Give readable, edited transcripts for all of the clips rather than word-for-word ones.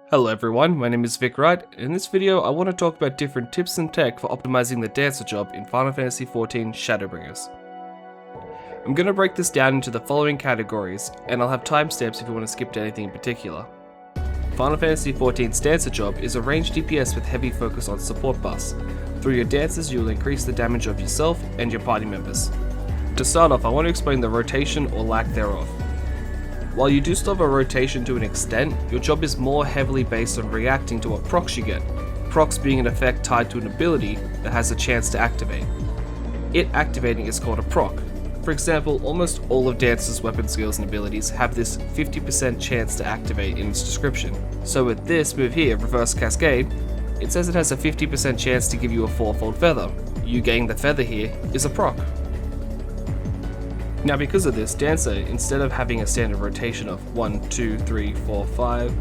Hello everyone, my name is Vic Wright. In this video I want to talk about different tips and tech for optimizing the Dancer job in Final Fantasy XIV Shadowbringers. I'm going to break this down into the following categories, and I'll have timestamps if you want to skip to anything in particular. Final Fantasy XIV's Dancer job is a ranged DPS with heavy focus on support buffs. Through your dances you will increase the damage of yourself and your party members. To start off, I want to explain the rotation or lack thereof. While you do still have a rotation to an extent, your job is more heavily based on reacting to what procs you get, procs being an effect tied to an ability that has a chance to activate. It activating is called a proc. For example, almost all of Dancer's weapon skills and abilities have this 50% chance to activate in its description. So with this move here, Reverse Cascade, it says it has a 50% chance to give you a 4-fold feather. You getting the feather here is a proc. Now because of this, Dancer, instead of having a standard rotation of 1, 2, 3, 4, 5,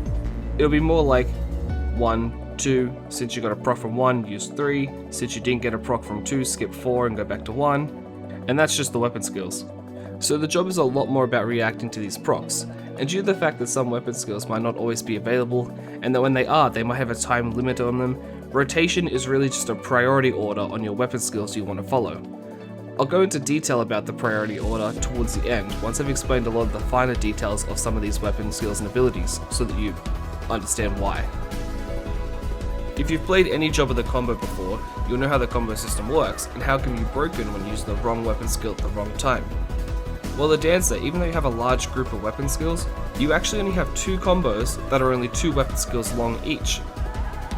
it'll be more like 1, 2, since you got a proc from 1, use 3, since you didn't get a proc from 2, skip 4 and go back to 1, and that's just the weapon skills. So the job is a lot more about reacting to these procs, and due to the fact that some weapon skills might not always be available, and that when they are, they might have a time limit on them, rotation is really just a priority order on your weapon skills you want to follow. I'll go into detail about the priority order towards the end, once I've explained a lot of the finer details of some of these weapon skills and abilities, so that you understand why. If you've played any job of the combo before, you'll know how the combo system works, and how it can be broken when using the wrong weapon skill at the wrong time. While the Dancer, even though you have a large group of weapon skills, you actually only have 2 combos that are only 2 weapon skills long each.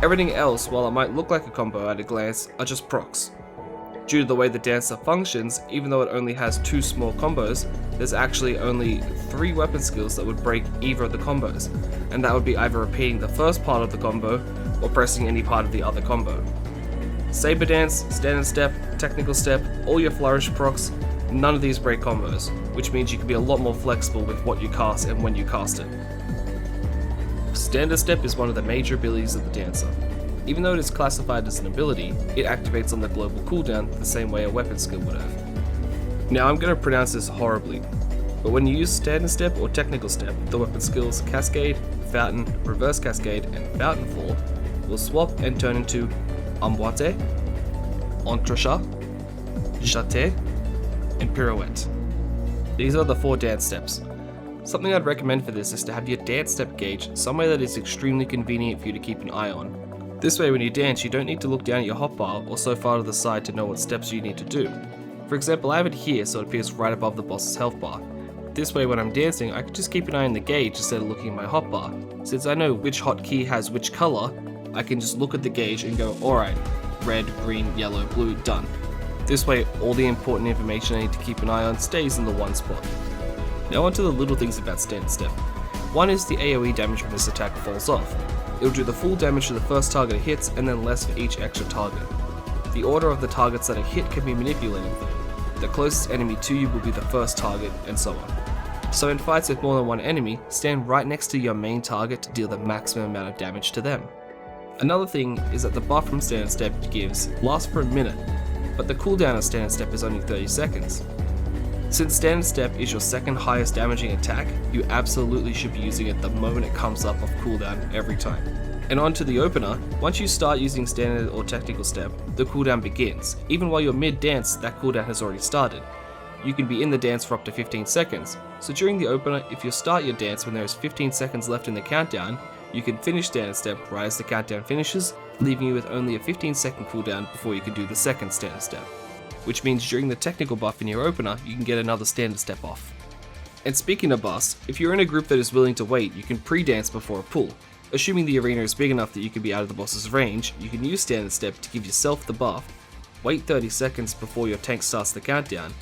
Everything else, while it might look like a combo at a glance, are just procs. Due to the way the Dancer functions, even though it only has 2 small combos, there's actually only 3 weapon skills that would break either of the combos, and that would be either repeating the first part of the combo, or pressing any part of the other combo. Saber Dance, Standard Step, Technical Step, all your Flourish procs, none of these break combos, which means you can be a lot more flexible with what you cast and when you cast it. Standard Step is one of the major abilities of the Dancer. Even though it is classified as an ability, it activates on the global cooldown the same way a weapon skill would have. Now I'm going to pronounce this horribly, but when you use Standard Step or Technical Step, the weapon skills Cascade, Fountain, Reverse Cascade, and Fountain Fall will swap and turn into Emboîté, Entrechat, Jeté, and Pirouette. These are the 4 dance steps. Something I'd recommend for this is to have your dance step gauge somewhere that is extremely convenient for you to keep an eye on. This way when you dance you don't need to look down at your hotbar or so far to the side to know what steps you need to do. For example, I have it here so it appears right above the boss's health bar. This way when I'm dancing I can just keep an eye on the gauge instead of looking at my hotbar. Since I know which hotkey has which colour, I can just look at the gauge and go, alright, red, green, yellow, blue, done. This way all the important information I need to keep an eye on stays in the one spot. Now onto the little things about Standard Step. One is the AoE damage when this attack falls off. It'll do the full damage to the first target it hits and then less for each extra target. The order of the targets that are hit can be manipulated. The closest enemy to you will be the first target, and so on. So in fights with more than one enemy, stand right next to your main target to deal the maximum amount of damage to them. Another thing is that the buff from Standard Step gives lasts for a minute, but the cooldown of Standard Step is only 30 seconds. Since Standard Step is your second highest damaging attack, you absolutely should be using it the moment it comes up off cooldown every time. And on to the opener, once you start using Standard or Technical Step, the cooldown begins. Even while you're mid-dance, that cooldown has already started. You can be in the dance for up to 15 seconds, so during the opener, if you start your dance when there is 15 seconds left in the countdown, you can finish Standard Step right as the countdown finishes, leaving you with only a 15-second cooldown before you can do the second Standard Step. Which means during the technical buff in your opener, you can get another Standard Step off. And speaking of buffs, if you're in a group that is willing to wait, you can pre-dance before a pull. Assuming the arena is big enough that you can be out of the boss's range, you can use Standard Step to give yourself the buff, wait 30 seconds before your tank starts the countdown.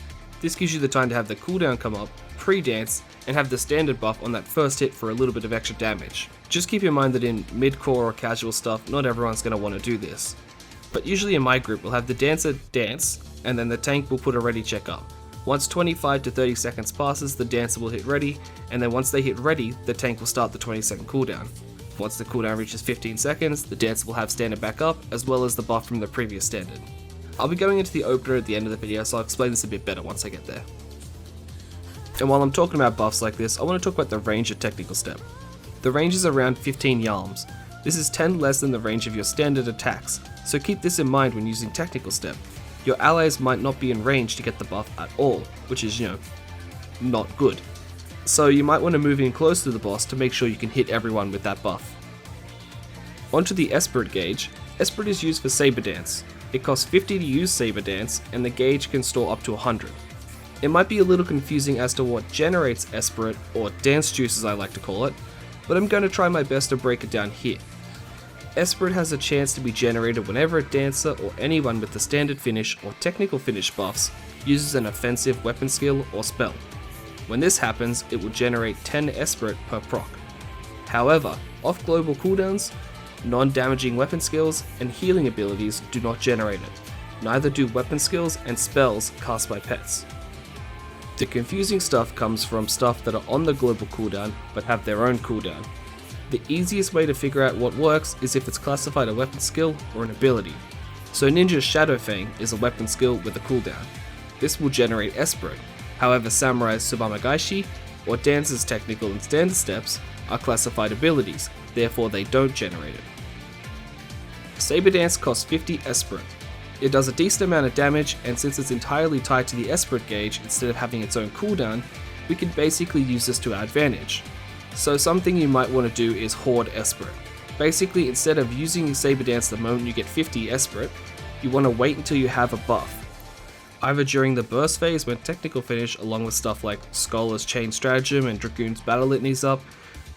This gives you the time to have the cooldown come up, pre-dance, and have the standard buff on that first hit for a little bit of extra damage. Just keep in mind that in mid-core or casual stuff, not everyone's going to want to do this. But usually in my group, we'll have the Dancer dance, and then the tank will put a ready check up. Once 25 to 30 seconds passes, the Dancer will hit ready, and then once they hit ready, the tank will start the 20-second cooldown. Once the cooldown reaches 15 seconds, the Dancer will have standard back up, as well as the buff from the previous standard. I'll be going into the opener at the end of the video, so I'll explain this a bit better once I get there. And while I'm talking about buffs like this, I want to talk about the range of Technical Step. The range is around 15 yalms. This is 10 less than the range of your standard attacks, so keep this in mind when using technical step. Your allies might not be in range to get the buff at all, which is, not good. So you might want to move in close to the boss to make sure you can hit everyone with that buff. Onto the ESPIRIT gauge. ESPIRIT is used for Saber Dance. It costs 50 to use Saber Dance, and the gauge can store up to 100. It might be a little confusing as to what generates ESPIRIT, or dance juice as I like to call it, but I'm going to try my best to break it down here. ESPIRIT has a chance to be generated whenever a dancer or anyone with the standard finish or technical finish buffs uses an offensive weapon skill or spell. When this happens, it will generate 10 ESPIRIT per proc. However, off global cooldowns, non-damaging weapon skills and healing abilities do not generate it. Neither do weapon skills and spells cast by pets. The confusing stuff comes from stuff that are on the global cooldown but have their own cooldown. The easiest way to figure out what works is if it's classified a weapon skill or an ability. So Ninja's Shadow Fang is a weapon skill with a cooldown. This will generate ESPIRIT. However, Samurai's Subamagaishi or Dancer's technical and standard steps are classified abilities, therefore they don't generate it. Saber Dance costs 50 ESPIRIT. It does a decent amount of damage, and since it's entirely tied to the ESPIRIT gauge instead of having its own cooldown, we can basically use this to our advantage. So something you might want to do is hoard ESPIRIT. Basically, instead of using Saber Dance the moment you get 50 ESPIRIT, you want to wait until you have a buff. Either during the burst phase when technical finish along with stuff like Scholar's Chain Stratagem and Dragoon's Battle Litany's up,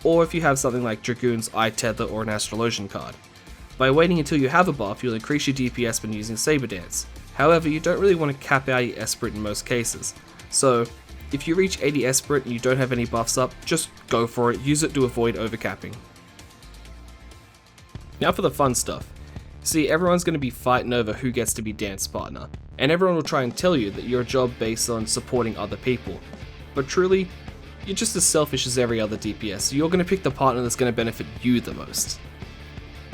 or if you have something like Dragoon's Eye Tether or an Astrologian card. By waiting until you have a buff, you'll increase your DPS when using Saber Dance. However, you don't really want to cap out your ESPIRIT in most cases. So, if you reach 80 ESPIRIT and you don't have any buffs up, just go for it, use it to avoid overcapping. Now for the fun stuff. See, everyone's going to be fighting over who gets to be dance partner, and everyone will try and tell you that you're a job based on supporting other people. But truly, you're just as selfish as every other DPS, so you're going to pick the partner that's going to benefit you the most.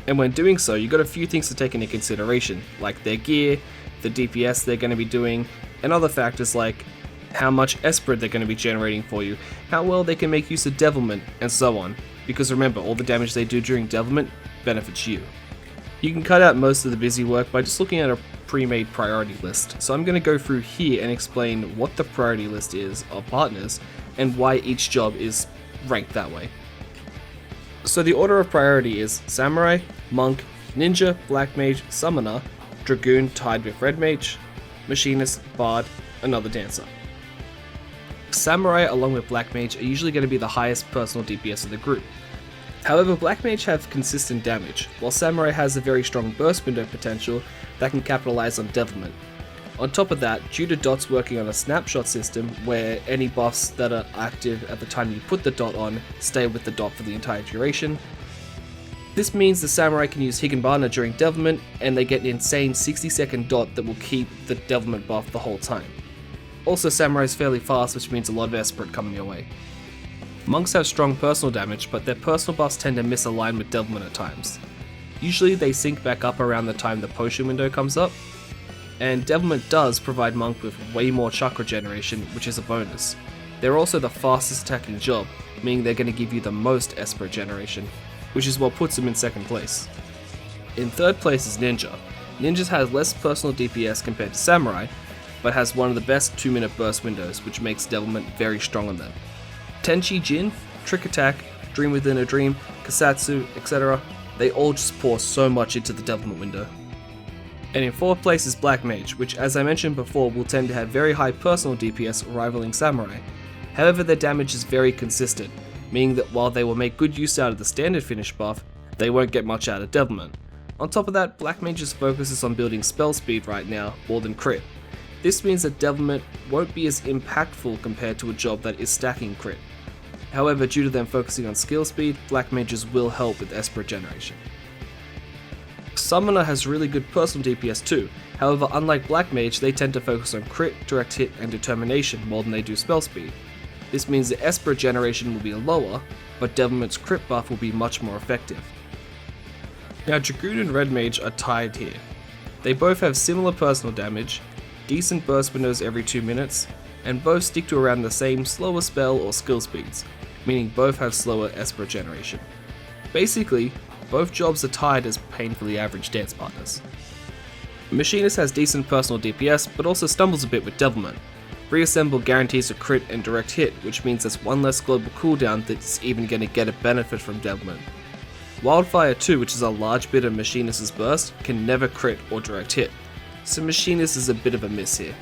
And when doing so, you've got a few things to take into consideration, like their gear, the DPS they're going to be doing, and other factors like how much ESPIRIT they're going to be generating for you, how well they can make use of devilment, and so on. Because remember, all the damage they do during devilment benefits you. You can cut out most of the busy work by just looking at a pre-made priority list, so I'm going to go through here and explain what the priority list is of partners and why each job is ranked that way. So the order of priority is Samurai, Monk, Ninja, Black Mage, Summoner, Dragoon tied with Red Mage, Machinist, Bard, another Dancer. Samurai along with Black Mage are usually going to be the highest personal DPS of the group. However, Black Mage have consistent damage, while Samurai has a very strong burst window potential that can capitalize on devilment. On top of that, due to dots working on a snapshot system where any buffs that are active at the time you put the dot on stay with the dot for the entire duration, this means the Samurai can use Higanbana during devilment and they get an insane 60-second dot that will keep the devilment buff the whole time. Also, Samurai is fairly fast, which means a lot of ESPIRIT coming your way. Monks have strong personal damage, but their personal buffs tend to misalign with devilment at times. Usually they sync back up around the time the potion window comes up, and devilment does provide Monk with way more chakra generation, which is a bonus. They're also the fastest attacking job, meaning they're going to give you the most ESPIRIT generation, which is what puts them in second place. In third place is Ninja. Ninjas has less personal DPS compared to Samurai, but has one of the best 2-minute burst windows, which makes devilment very strong on them. Tenchi Jin, Trick Attack, Dream Within a Dream, Kasatsu, etc. They all just pour so much into the devilment window. And in fourth place is Black Mage, which as I mentioned before will tend to have very high personal DPS rivaling Samurai. However, their damage is very consistent, meaning that while they will make good use out of the standard finish buff, they won't get much out of devilment. On top of that, Black Mage's focus is on building spell speed right now more than crit. This means that devilment won't be as impactful compared to a job that is stacking crit. However, due to them focusing on skill speed, Black Mages will help with ESPIRIT generation. Summoner has really good personal DPS too, however unlike Black Mage they tend to focus on crit, direct hit and determination more than they do spell speed. This means the ESPIRIT generation will be lower, but devilment's crit buff will be much more effective. Now Dragoon and Red Mage are tied here. They both have similar personal damage, decent burst windows every 2 minutes, and both stick to around the same slower spell or skill speeds. meaning both have slower ESPIRIT generation. Basically, both jobs are tied as painfully average dance partners. Machinist has decent personal DPS, but also stumbles a bit with Devilment. Reassemble guarantees a crit and direct hit, which means there's one less global cooldown that's even going to get a benefit from Devilment. Wildfire 2, which is a large bit of Machinist's burst, can never crit or direct hit, so Machinist is a bit of a miss here.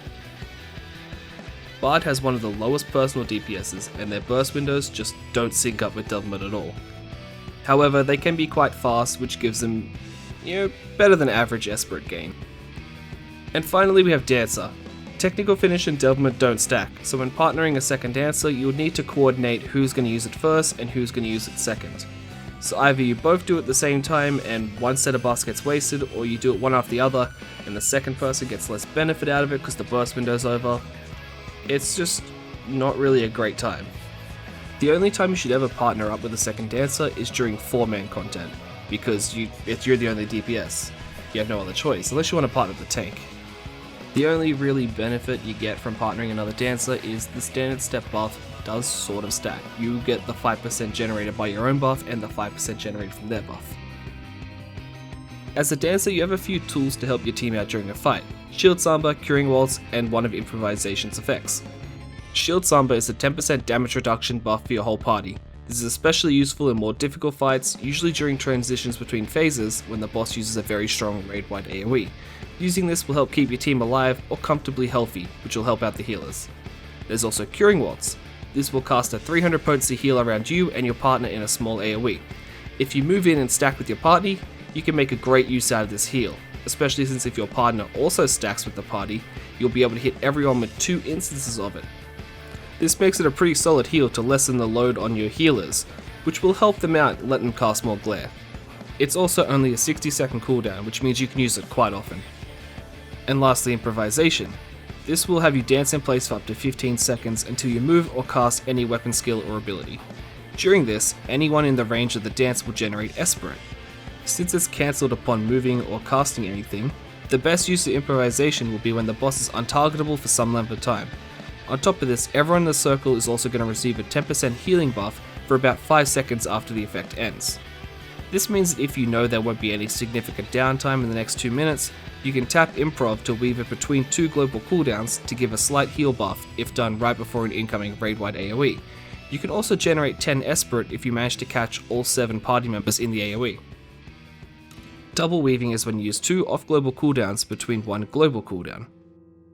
Bard has one of the lowest personal DPSs, and their burst windows just don't sync up with Devilment at all. However, they can be quite fast, which gives them, better than average ESPIRIT gain. And finally we have Dancer. Technical finish and Devilment don't stack, so when partnering a second Dancer, you'll need to coordinate who's going to use it first and who's going to use it second. So either you both do it at the same time and one set of buffs gets wasted, or you do it one after the other and the second person gets less benefit out of it because the burst window's over. It's just not really a great time. The only time you should ever partner up with a second Dancer is during 4-man content, because you're the only DPS. You have no other choice, unless you want to partner with the tank. The only really benefit you get from partnering another Dancer is the standard step buff does sort of stack. You get the 5% generated by your own buff and the 5% generated from their buff. As a Dancer, you have a few tools to help your team out during a fight: Shield Samba, Curing Waltz, and one of Improvisation's effects. Shield Samba is a 10% damage reduction buff for your whole party. This is especially useful in more difficult fights, usually during transitions between phases when the boss uses a very strong raid-wide AoE. Using this will help keep your team alive or comfortably healthy, which will help out the healers. There's also Curing Waltz. This will cast a 300 potency heal around you and your partner in a small AoE. If you move in and stack with your party, you can make a great use out of this heal, especially since if your partner also stacks with the party, you'll be able to hit everyone with 2 instances of it. This makes it a pretty solid heal to lessen the load on your healers, which will help them out and let them cast more glare. It's also only a 60-second cooldown, which means you can use it quite often. And lastly, Improvisation. This will have you dance in place for up to 15 seconds until you move or cast any weapon skill or ability. During this, anyone in the range of the dance will generate ESPIRIT. Since it's cancelled upon moving or casting anything, the best use of Improvisation will be when the boss is untargetable for some length of time. On top of this, everyone in the circle is also going to receive a 10% healing buff for about 5 seconds after the effect ends. This means that if you know there won't be any significant downtime in the next 2 minutes, you can tap Improv to weave it between 2 global cooldowns to give a slight heal buff if done right before an incoming raid-wide AoE. You can also generate 10 ESPIRIT if you manage to catch all 7 party members in the AoE. Double weaving is when you use 2 off-global cooldowns between 1 global cooldown.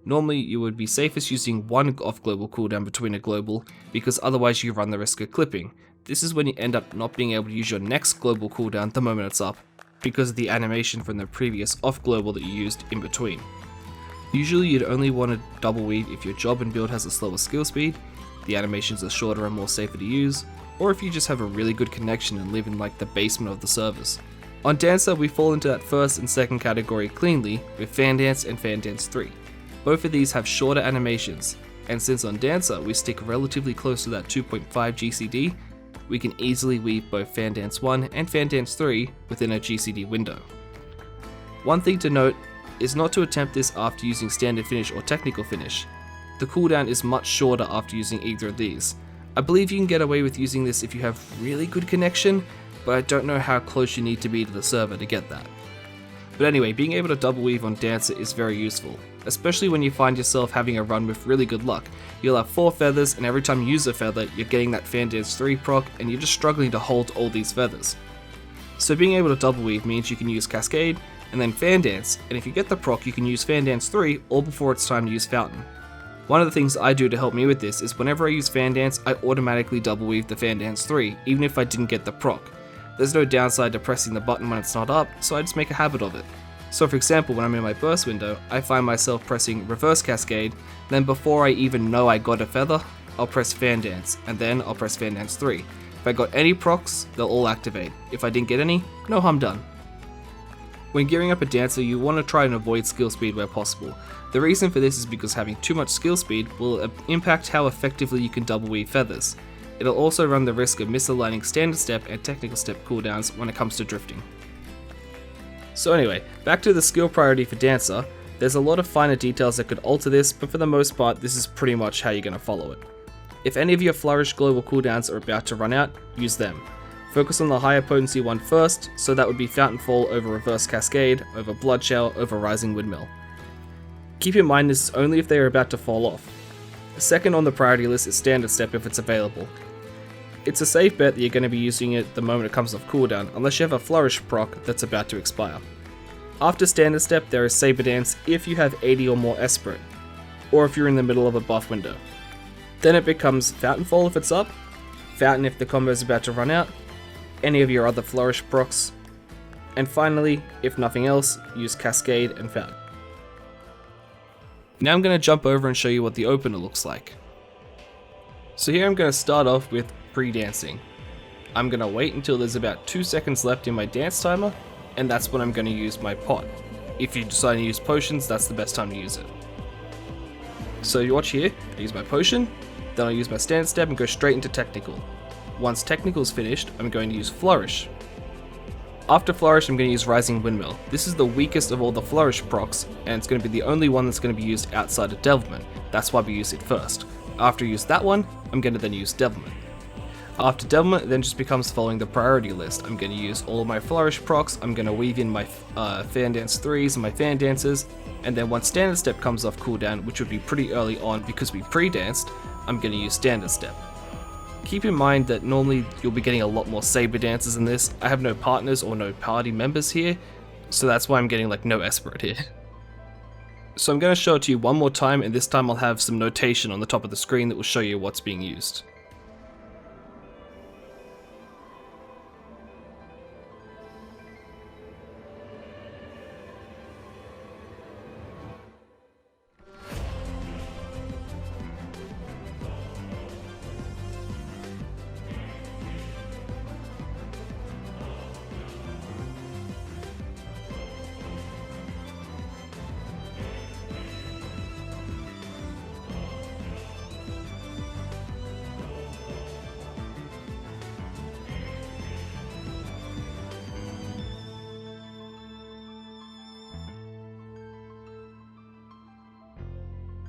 Normally, you would be safest using 1 off-global cooldown between a global, because otherwise you run the risk of clipping. This is when you end up not being able to use your next global cooldown the moment it's up, because of the animation from the previous off-global that you used in between. Usually you'd only want to double weave if your job and build has a slower skill speed, the animations are shorter and more safer to use, or if you just have a really good connection and live in like the basement of the servers. On Dancer, we fall into that first and second category cleanly with Fan Dance and Fan Dance 3. Both of these have shorter animations, and since on Dancer we stick relatively close to that 2.5 GCD, we can easily weave both Fan Dance 1 and Fan Dance 3 within a GCD window. One thing to note is not to attempt this after using Standard Finish or Technical Finish. The cooldown is much shorter after using either of these. I believe you can get away with using this if you have really good connection, but I don't know how close you need to be to the server to get that. But anyway, being able to double weave on Dancer is very useful, especially when you find yourself having a run with really good luck. You'll have 4 feathers, and every time you use a feather, you're getting that Fan Dance 3 proc, and you're just struggling to hold all these feathers. So being able to double weave means you can use Cascade, and then Fan Dance, and if you get the proc, you can use Fan Dance 3 all before it's time to use Fountain. One of the things I do to help me with this is whenever I use Fan Dance, I automatically double weave the Fan Dance 3, even if I didn't get the proc. There's no downside to pressing the button when it's not up, so I just make a habit of it. So for example, when I'm in my burst window, I find myself pressing Reverse Cascade, then before I even know I got a feather, I'll press Fan Dance, and then I'll press Fan Dance 3. If I got any procs, they'll all activate. If I didn't get any, no harm done. When gearing up a Dancer, you want to try and avoid skill speed where possible. The reason for this is because having too much skill speed will impact how effectively you can double weave feathers. It'll also run the risk of misaligning standard step and technical step cooldowns when it comes to drifting. So anyway, back to the skill priority for Dancer. There's a lot of finer details that could alter this, but for the most part, this is pretty much how you're going to follow it. If any of your Flourish global cooldowns are about to run out, use them. Focus on the higher potency one first, so that would be Fountain Fall over Reverse Cascade, over Blood Shower, over Rising Windmill. Keep in mind this is only if they are about to fall off. Second on the priority list is Standard Step if it's available. It's a safe bet that you're going to be using it the moment it comes off cooldown, unless you have a Flourish proc that's about to expire. After Standard Step there is Saber Dance if you have 80 or more ESPIRIT, or if you're in the middle of a buff window. Then it becomes Fountain Fall if it's up, Fountain if the combo is about to run out, any of your other Flourish procs, and finally, if nothing else, use Cascade and Fountain. Now I'm going to jump over and show you what the opener looks like. So here I'm going to start off with pre-dancing. I'm going to wait until there's about 2 seconds left in my dance timer, and that's when I'm going to use my pot. If you decide to use potions, that's the best time to use it. So you watch here, I use my potion, then I'll use my Standard Step and go straight into Technical. Once Technical is finished, I'm going to use Flourish. After Flourish, I'm going to use Rising Windmill. This is the weakest of all the Flourish procs, and it's going to be the only one that's going to be used outside of Devilment. That's why we use it first. After I use that one, I'm going to then use Devilment. After Devilment, it then just becomes following the priority list. I'm going to use all of my Flourish procs, I'm going to weave in my Fan Dance 3s and my Fan Dances, and then once Standard Step comes off cooldown, which would be pretty early on because we pre-danced, I'm going to use Standard Step. Keep in mind that normally you'll be getting a lot more Saber Dances in this. I have no partners or no party members here, so that's why I'm getting like no ESPIRIT here. So I'm going to show it to you one more time, and this time I'll have some notation on the top of the screen that will show you what's being used.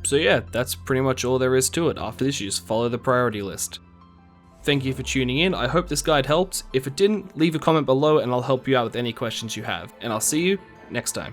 So yeah, that's pretty much all there is to it. After this, you just follow the priority list. Thank you for tuning in. I hope this guide helped. If it didn't, leave a comment below and I'll help you out with any questions you have. And I'll see you next time.